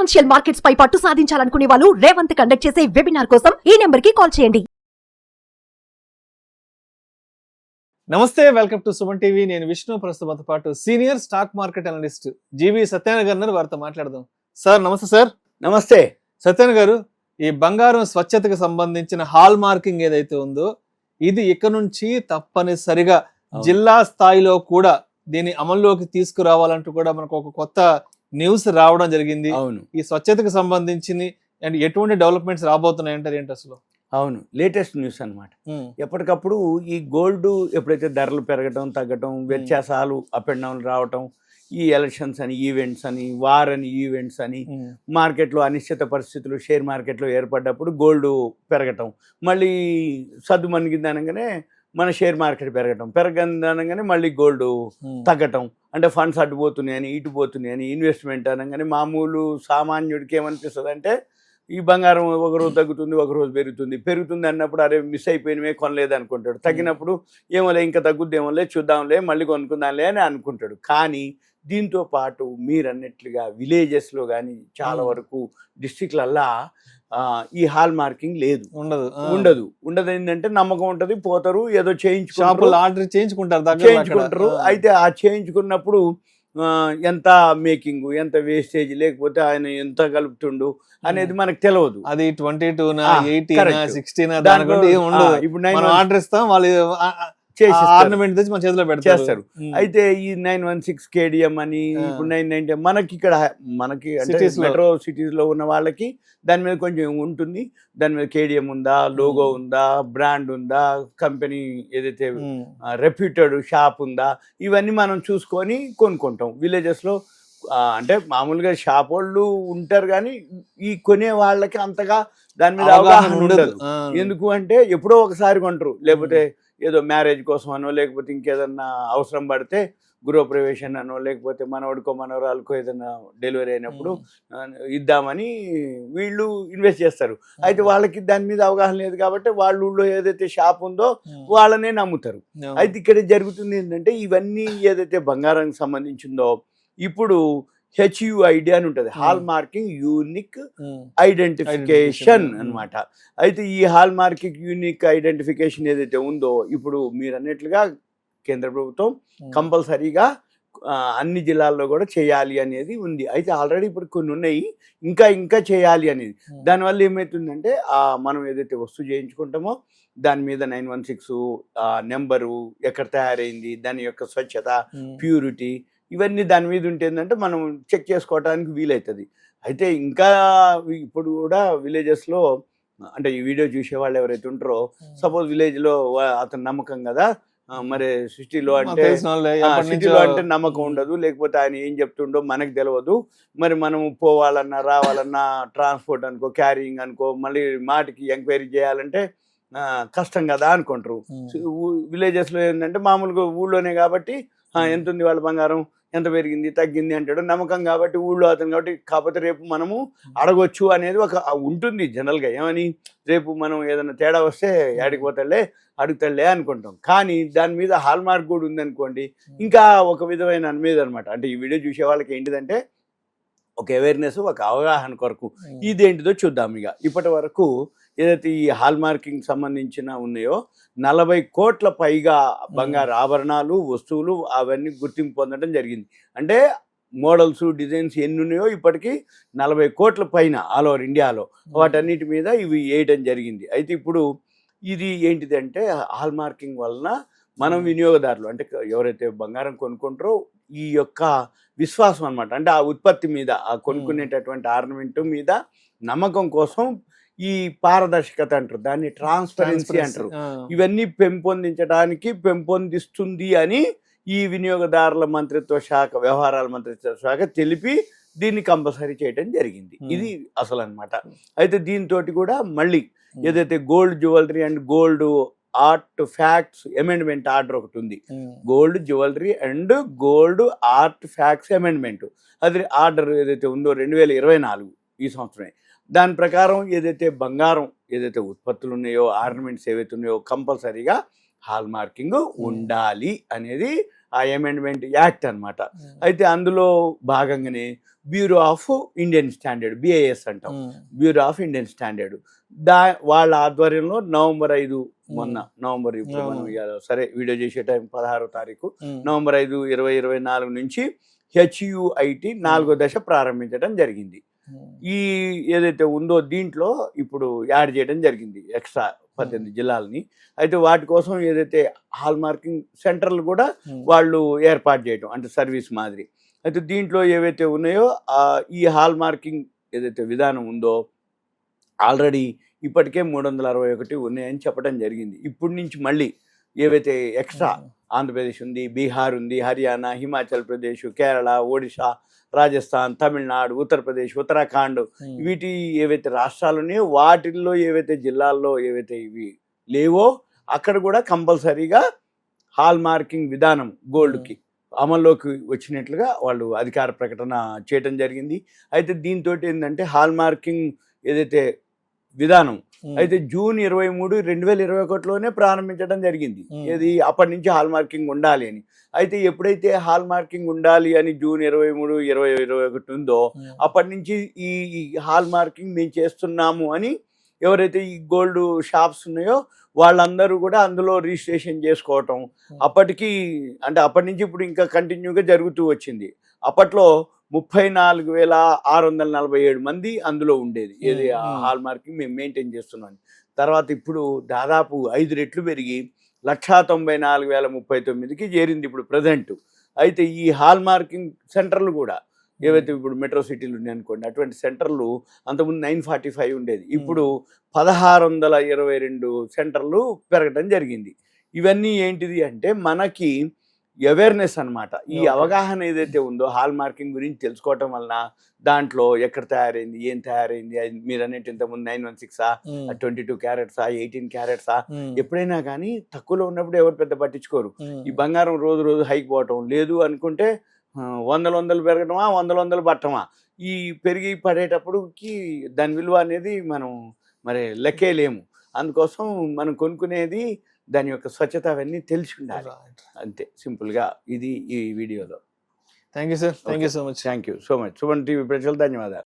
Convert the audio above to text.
Financial markets పై పట్టు సాధించాలనుకునే వాళ్ళు Revanth conduct చేసే వెబినార్ కోసం ఈ నెంబర్ కి కాల్ చేయండి. నమస్తే, వెల్కమ్ టు సుమన్ టీవీ. నేను విష్ణు. ప్రస్తుతంతో పాటు సీనియర్ స్టాక్ మార్కెట్ అనలిస్ట్ జీవి సత్యనారాయణ గారు ఉన్నారు. వారితో మాట్లాడదాం. సార్ నమస్తే. సార్ నమస్తే. సత్యనారాయణ గారు, ఈ బంగారం స్వచ్ఛతకు సంబంధించిన హాల్ మార్కింగ్ ఏదైతే ఉందో ఇది ఇక నుంచి తప్పనిసరిగా జిల్లా స్థాయిలో కూడా దీన్ని అమల్లోకి తీసుకురావాలంటూ కూడా మనకు ఒక కొత్త న్యూస్ రావడం జరిగింది. అవును, ఈ స్వచ్ఛతకు సంబంధించి అండ్ ఎటువంటి డెవలప్మెంట్స్ రాబోతున్నాయి అంటారు ఏంటి అసలు? అవును, లేటెస్ట్ న్యూస్ అన్నమాట. ఎప్పటికప్పుడు ఈ గోల్డ్ ఎప్పుడైతే ధరలు పెరగటం తగ్గటం, వ్యత్యాసాలు అప్ అండ్ డౌన్ రావటం, ఈ ఎలక్షన్స్ అని ఈవెంట్స్ అని వార్ అని ఈవెంట్స్ అని మార్కెట్లో అనిశ్చిత పరిస్థితులు షేర్ మార్కెట్లో ఏర్పడ్డప్పుడు గోల్డ్ పెరగటం, మళ్ళీ సద్దు మణిగింది అనగానే మన షేర్ మార్కెట్ పెరగంది అనగానే మళ్ళీ గోల్డ్ తగ్గటం. అంటే ఫండ్స్ అటు పోతున్నాయని ఇటు పోతున్నాయని ఇన్వెస్ట్మెంట్ అనగానే మామూలు సామాన్యుడికి ఏమనిపిస్తుంది అంటే ఈ బంగారం ఒకరోజు తగ్గుతుంది ఒకరోజు పెరుగుతుంది అన్నప్పుడు అరే మిస్ అయిపోయినవే కొనలేదు అనుకుంటాడు. తగ్గినప్పుడు ఏమోలే ఇంకా తగ్గుద్ది ఏమోలే చూద్దాంలే మళ్ళీ కొనుక్కుందాంలే అని అనుకుంటాడు. కానీ దీంతో పాటు మీరు అన్నట్లుగా విలేజెస్లో కానీ చాలా వరకు డిస్ట్రిక్ట్లల్లా ఈ హాల్ మార్కింగ్ లేదు, ఉండదు. ఏంటంటే నమ్మకం ఉంటుంది, పోతారు ఏదో చేయించుకుంటారు. అయితే ఆ చేయించుకున్నప్పుడు ఎంత మేకింగ్, ఎంత వేస్టేజ్, లేకపోతే ఆయన ఎంత కలుపుతుండు అనేది మనకు తెలియదు. అది 22 16 ఇప్పుడు ఆర్డర్ ఇస్తాం, వాళ్ళు ఆర్నమెంట్ తెచ్చి మన చేతిలో చేస్తారు. అయితే ఈ 916 KDM అని ఇప్పుడు 990 మనకి అంటే మెట్రో సిటీస్ లో ఉన్న వాళ్ళకి దాని మీద కొంచెం ఉంటుంది. దాని మీద KDM ఉందా, లోగో ఉందా, బ్రాండ్ ఉందా, కంపెనీ ఏదైతే రెప్యూటెడ్ షాప్ ఉందా, ఇవన్నీ మనం చూసుకొని కొనుక్కుంటాం. విలేజెస్ లో అంటే మామూలుగా షాప్ వాళ్ళు ఉంటారు కానీ ఈ కొనే వాళ్ళకి అంతగా దాని మీద అవగాహన ఉండదు. ఎందుకు అంటే ఎప్పుడో ఒకసారి కొంటారు, లేకపోతే ఏదో మ్యారేజ్ కోసం అనో, లేకపోతే ఇంకేదన్నా అవసరం పడితే గృహప్రవేశం అనో, లేకపోతే మనవడికో మనవరాలకో ఏదైనా డెలివరీ అయినప్పుడు ఇద్దామని వీళ్ళు ఇన్వెస్ట్ చేస్తారు. అయితే వాళ్ళకి దాని మీద అవగాహన లేదు కాబట్టి వాళ్ళ ఊళ్ళో ఏదైతే షాప్ ఉందో వాళ్ళనే నమ్ముతారు. అయితే ఇక్కడ జరుగుతుంది ఏంటంటే ఇవన్నీ ఏదైతే బంగారానికి సంబంధించిందో ఇప్పుడు HUID అని ఉంటుంది, హాల్ మార్కింగ్ యూనిక్ ఐడెంటిఫికేషన్ అన్నమాట. అయితే ఈ హాల్ మార్కింగ్ యూనిక్ ఐడెంటిఫికేషన్ ఏదైతే ఉందో ఇప్పుడు మీరు అన్నట్లుగా కేంద్ర ప్రభుత్వం కంపల్సరీగా అన్ని జిల్లాల్లో కూడా చేయాలి అనేది ఉంది. అయితే ఆల్రెడీ ఇప్పుడు కొన్ని ఉన్నాయి, ఇంకా చేయాలి అనేది. దానివల్ల ఏమవుతుందంటే మనం ఏదైతే వస్తువు చేయించుకుంటామో దాని మీద 916 నెంబరు, ఎక్కడ తయారైంది, దాని యొక్క స్వచ్ఛత, ప్యూరిటీ, ఇవన్నీ దాని మీద ఉంటుందంటే మనం చెక్ చేసుకోవడానికి వీలవుతుంది. అయితే ఇంకా ఇప్పుడు కూడా విలేజెస్లో అంటే ఈ వీడియో చూసే వాళ్ళు ఎవరైతే ఉంటారో, సపోజ్ విలేజ్లో అతను నమ్మకం కదా, మరి సిటీలో అంటే నమ్మకం ఉండదు, లేకపోతే ఆయన ఏం చెప్తుండో మనకు తెలియదు. మరి మనము పోవాలన్నా రావాలన్నా ట్రాన్స్పోర్ట్ అనుకో, క్యారింగ్ అనుకో, మళ్ళీ మాటికి ఎంక్వైరీ చేయాలంటే కష్టం కదా అనుకుంటారు. విలేజెస్లో ఏంటంటే మామూలుగా ఊళ్ళోనే కాబట్టి ఎంత ఉంది వాళ్ళ బంగారం, ఎంత పెరిగింది తగ్గింది అంటాడు, నమ్మకం కాబట్టి ఊళ్ళో అతను కాబట్టి. కాకపోతే రేపు మనము అడగొచ్చు అనేది ఒక ఉంటుంది జనరల్గా. ఏమని రేపు మనం ఏదైనా తేడా వస్తే యాడికి పోతాడులే అడుగుతాడులే అనుకుంటాం. కానీ దాని మీద హాల్ మార్క్ కూడా ఉందనుకోండి, ఇంకా ఒక విధమైన మీద అనమాట. అంటే ఈ వీడియో చూసే వాళ్ళకి ఏంటిదంటే ఒక అవేర్నెస్, ఒక అవగాహన కొరకు ఇదేంటిదో చూద్దాం. ఇప్పటి వరకు ఏదైతే ఈ హాల్ మార్కింగ్ సంబంధించిన ఉన్నాయో 40 కోట్ల పైగా బంగారు ఆభరణాలు, వస్తువులు అవన్నీ గుర్తింపు పొందడం జరిగింది. అంటే మోడల్స్, డిజైన్స్ ఎన్ని ఉన్నాయో ఇప్పటికీ 40 కోట్ల పైన ఆల్ ఓవర్ ఇండియాలో వాటన్నిటి మీద ఇవి వేయడం జరిగింది. అయితే ఇప్పుడు ఇది ఏంటిదంటే హాల్ మార్కింగ్ వలన మనం వినియోగదారులు అంటే ఎవరైతే బంగారం కొనుక్కుంటారో ఈ యొక్క విశ్వాసం అనమాట, అంటే ఆ ఉత్పత్తి మీద, ఆ కొనుక్కునేటటువంటి ఆర్నమెంట్ మీద నమ్మకం కోసం ఈ పారదర్శకత అంటారు, దాన్ని ట్రాన్స్పరెన్సీ అంటారు, ఇవన్నీ పెంపొందిస్తుంది అని ఈ వినియోగదారుల మంత్రిత్వ శాఖ, వ్యవహారాల మంత్రిత్వ శాఖ తెలిపి దీన్ని కంపల్సరీ చేయడం జరిగింది. ఇది అసలు అనమాట. అయితే దీంతో కూడా మళ్ళీ ఏదైతే gold jewellery and gold art facts amendment order ఒకటి ఉంది. Gold jewellery and gold art facts amendment, అది ఆర్డర్ ఏదైతే ఉందో 2024 ఈ సంవత్సరమే. దాని ప్రకారం ఏదైతే బంగారం ఏదైతే ఉత్పత్తులు ఉన్నాయో, ఆర్నమెంట్స్ ఏవైతే ఉన్నాయో కంపల్సరీగా హాల్ మార్కింగ్ ఉండాలి అనేది ఆ అమెండ్మెంట్ యాక్ట్ అనమాట. అయితే అందులో భాగంగానే bureau of Indian standard, BIS అంటాం, బ్యూరో ఆఫ్ ఇండియన్ స్టాండర్డ్. వాళ్ళ ఆధ్వర్యంలో నవంబర్ 5 మొన్న నవంబర్, ఇప్పుడు మనం సరే వీడియో చేసే టైం 16వ తారీఖు, నవంబర్ 5, 2024 నుంచి HUIT 4వ దశ ప్రారంభించడం జరిగింది. ఈ ఏదైతే ఉందో దీంట్లో ఇప్పుడు యాడ్ చేయడం జరిగింది ఎక్స్ట్రా 18 జిల్లాలని. అయితే వాటి కోసం ఏదైతే హాల్ మార్కింగ్ సెంటర్లు కూడా వాళ్ళు ఏర్పాటు చేయడం, అంటే సర్వీస్ మాదిరి. అయితే దీంట్లో ఏవైతే ఉన్నాయో ఈ హాల్ మార్కింగ్ ఏదైతే విధానం ఉందో ఆల్రెడీ ఇప్పటికే 361 ఉన్నాయని చెప్పడం జరిగింది. ఇప్పటి నుంచి మళ్ళీ ఏవైతే ఎక్స్ట్రా ఆంధ్రప్రదేశ్ ఉంది, బీహార్ ఉంది, హర్యానా, హిమాచల్ ప్రదేశ్, కేరళ, ఒడిశా, రాజస్థాన్, తమిళనాడు, ఉత్తరప్రదేశ్, ఉత్తరాఖండ్, వీటి ఏవైతే రాష్ట్రాలు ఉన్నాయో వాటిల్లో ఏవైతే జిల్లాల్లో ఏవైతే ఇవి లేవో అక్కడ కూడా కంపల్సరీగా హాల్ మార్కింగ్ విధానం గోల్డ్కి అమల్లోకి వచ్చినట్లుగా వాళ్ళు అధికార ప్రకటన చేయడం జరిగింది. అయితే దీంతో ఏంటంటే హాల్ మార్కింగ్ ఏదైతే విధానం అయితే జూన్ 23, 2021లోనే ప్రారంభించడం జరిగింది. ఇది అప్పటి నుంచి హాల్ మార్కింగ్ ఉండాలి అని. అయితే ఎప్పుడైతే హాల్ మార్కింగ్ ఉండాలి అని జూన్ 23, 2021 ఉందో అప్పటి నుంచి ఈ హాల్ మార్కింగ్ మేము చేస్తున్నాము అని ఎవరైతే ఈ గోల్డ్ షాప్స్ ఉన్నాయో వాళ్ళందరూ కూడా అందులో రిజిస్ట్రేషన్ చేసుకోవటం అప్పటికి, అంటే అప్పటి నుంచి ఇప్పుడు ఇంకా కంటిన్యూగా జరుగుతూ వచ్చింది. అప్పట్లో 34,647 మంది అందులో ఉండేది, ఏది హాల్ మార్కింగ్ మేము మెయింటైన్ చేస్తున్నాం. తర్వాత ఇప్పుడు దాదాపు 5 రెట్లు పెరిగి 194,039కి చేరింది ఇప్పుడు ప్రజెంట్. అయితే ఈ హాల్ మార్కింగ్ సెంటర్లు కూడా ఏవైతే ఇప్పుడు మెట్రో సిటీలు ఉన్నాయి అనుకోండి, అటువంటి సెంటర్లు అంతకుముందు 945 ఉండేది, ఇప్పుడు 1622 సెంటర్లు పెరగడం జరిగింది. ఇవన్నీ ఏంటిది అంటే మనకి అవేర్నెస్ అన్నమాట. ఈ అవగాహన ఏదైతే ఉందో హాల్ మార్కింగ్ గురించి తెలుసుకోవటం వలన దాంట్లో ఎక్కడ తయారైంది, ఏం తయారైంది, మీరు అన్నట్టు ఇంతకుముందు 916 22 క్యారెట్సా, 18 క్యారెట్సా, ఎప్పుడైనా కానీ తక్కువలో ఉన్నప్పుడు ఎవరు పెద్ద పట్టించుకోరు. ఈ బంగారం రోజు రోజు హైక్ పోవటం లేదు అనుకుంటే వందలు పెరగటమా, వందలు పట్టమా, ఈ పెరిగి పడేటప్పటికి దాని విలువ అనేది మనం మరి లెక్కేయలేము. అందుకోసం మనం కొనుక్కునేది దాని యొక్క స్వచ్ఛత అవన్నీ తెలిసి ఉండాలి, అంతే సింపుల్గా. ఇది ఈ వీడియోలో. Thank you sir, thank you so much. Thank you so much. Suman TV ప్రజలు ధన్యవాదాలు.